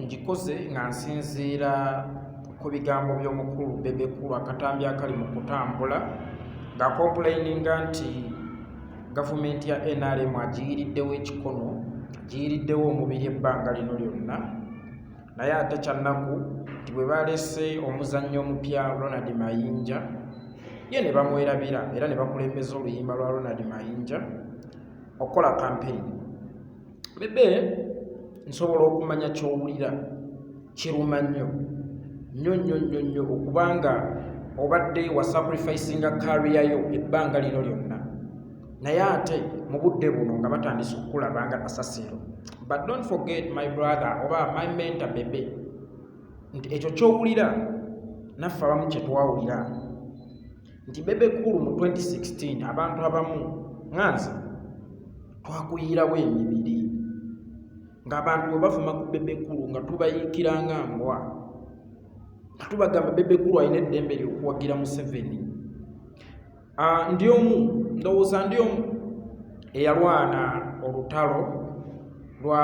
njikoze nga nsinziira ku bigambo by'omukulu Bebe Cool akatambi akali mu kutambula nga complaininga nti gavumenti ya NRM agiyiriddewo ekikono, agiyiriddewo omubiri ebbanga lino lyonna, naye ate kyannaku nti bwe balese omuzannyo omupya Ronald Mayinja ye ne bamwerabira era ne bakulembeza oluyimba lwa Ronald Mayinja okukola campaign. Bebe nsobola okumanya ky'owulira kiruma nnyo okubanga obadde wa sacrificinga career yo ebbanga lino lyonna, naye ate mu budde buno nga batandise okukulabanga kasasiro. But don't forget my brother oba my mentor Bebe nti ekyo ky'owulira naffe abamu kye twawulira nti Bebe Cool mu 2016 abantu abamu nganze twakuyirawo emibiri ng'abantu bwe bavuma ku Bebe Cool nga tubayiikiranga mbwa nga tubagamba Bebe Cool alina eddembe ly'okuwagira Museveni. Ndi omu ndowooza ndi omu eyalwana olutalo lwa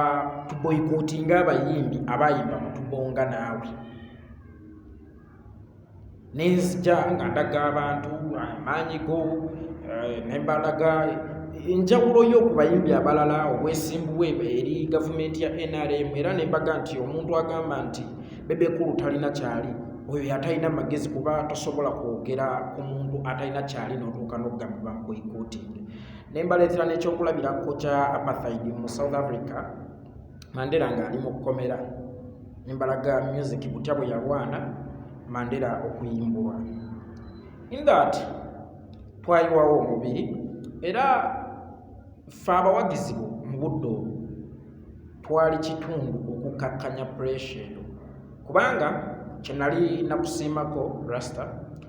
tuboyikootinga abayimbi abayimba mu tubonga naawe, nenzija nga ndaga abantu amaanyigo nembalaga enjawulo yo ku bayimbi abalala obwesimbu bwe eri gavumenti ya NRM, era nembaga nti omuntu agamba nti Bebe Cool talina kyali oyo yatalina magezi kuba tosobola kwogera ku muntu atalina kyali n'otuuka n'okugamba bamuboyikootinga. Nembaleetera n'ekyokulabirako kya apartheid mu South Africa, Mandela ng'ali mu kkomera, nembalaga music butya bwe yalwana Mandela okuyimbulwa. In that twayiwawo omubiri era ffe abawagizi mu budde obwo twali kitundu okukakkanya pressure kubanga kyenali nakusiimako Rasta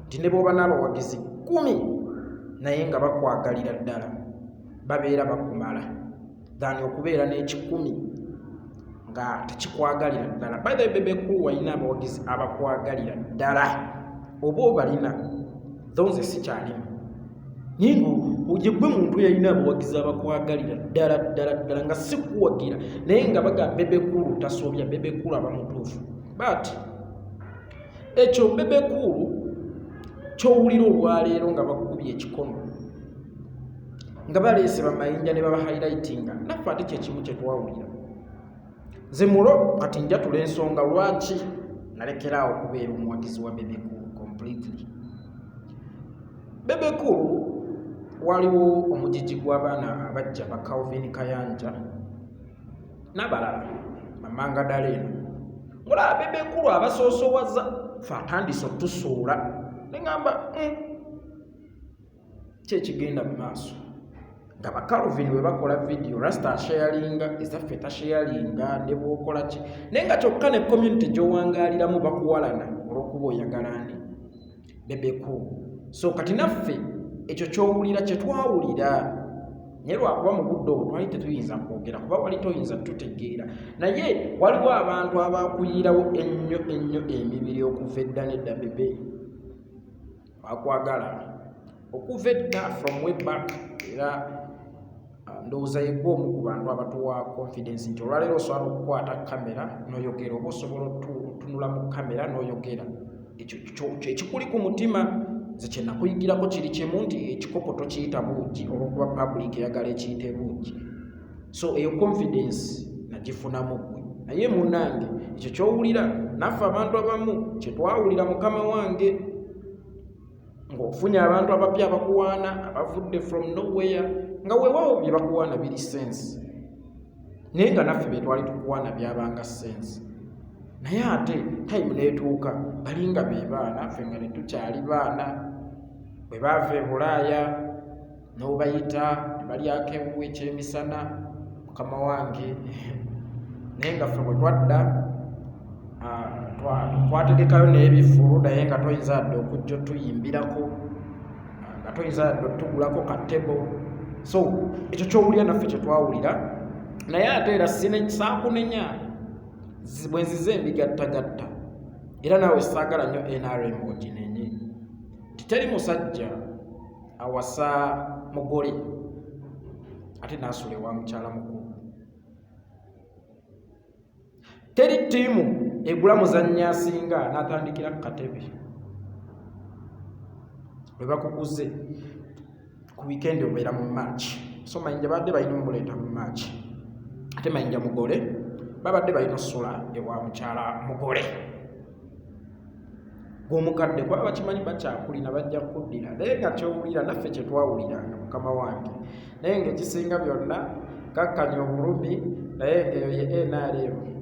nti ne bw'oba n'abawagizi 10 naye nga bakwagalira ddala babeera bakumala than okubeera n'ekikumi nga tekikwagalira ddala. By the way, Bebe Cool walina abawagizi abakwagalira ddala oba obalina those sikyalimu nyingo uje gwe muntu yalina abawagizi abakwagalira ddala nga si kuwagira naye nga baga Bebe Cool tasobya, Bebe Cool aba mutuufu. But ekyo Bebe Cool ky'owulira olwaleero nga bakubye ekikono nga baleese bamayinja ne baba highlightinga, naffe ate kyekimu kye twawulira. Nze mulo kati njatula ensonga lwaki nalekeraawo okubeera omuwagizi wa Bebe Cool completely. Bebe Cool waliwo omujiji gw'abaana abajja ba Calvin Kayanja n'abalala Mamanga Daleno. Mulaba Bebe Cool abasoosowaza ffe atandise otusuula neŋŋamba kyekigenda mu maaso nga ba Calvin bwe bakola video Rasta asharinga ezaffe tasharinga ne bw'okola ki naye nga kyokka ne community gy'owangaaliramu bakuwalana olw'okuba oyagala ani Bebe Cool. So kati naffe ekyo ky'owulira kye twawulira naye lwakuba mu budde obwo twali tetuyinza kwogera kuba wali toyinza tutegeera, naye waliwo abantu abakuyirawo ennyo emibiri okuva edda nedda. Bebe bakwagala okuva edda from way back, era ndowooza yegwe omu ku bantu abatuwa confidence nti olwaleero osobola okukwata kamera n'oyogera oba osobola otunula mu kamera n'oyogera ekyo ekikuli ku mutima. Nze kye nakuyigirako kiri kimu nti ekikopo tokiyita buugi olw'okuba public eyagala ekiyite buugi. So eyo confidence nagifunamu ggwe, naye munnange ekyo ky'owulira naffe abantu abamu kye twawulira mukama wange ng'ofunye abantu abapya abakuwaana abavudde from nowhere nga weewaawo bye bakuwaana biri sense naye nga naffe bye twali tukuwaana byabanga sense. Naye ate time neetuuka balinga be baana ffe nga ne tukyali baana bwe baava e Bulaaya n'obayita ne balyako ewuwe ekyemisana mukama wange naye nga ffe bwe twadda twategekayo n'ebifulu naye nga toyinza adde okujja otuyimbirako nga toyinza adde otugulako katebo. So ekyo ky'owulira naffe kye twawulira, naye ate era saakunenya bwe nzize embigattagatta era naawe saagala nnyo NRM oginenye nti teri musajja awasa mugole ate naasula ewa mukyala mukulu. teri ttiimu egula muzannyi asinga n'atandikira ku katebe bwe bakuguze ku wikendi obeera mu maaki so mayinja badde balina omuleeta mu maaki ate mayinja mugole babadde balina osula ewa mukyala mugole gw'omukadde kuba bakimanyi bakyakulina bajja kukuddira naye nga kyowulira naffe kye twawuliranga mukama wange naye ng'ekisinga byonna kakkanya obulumi naye ng'eyo ye NRM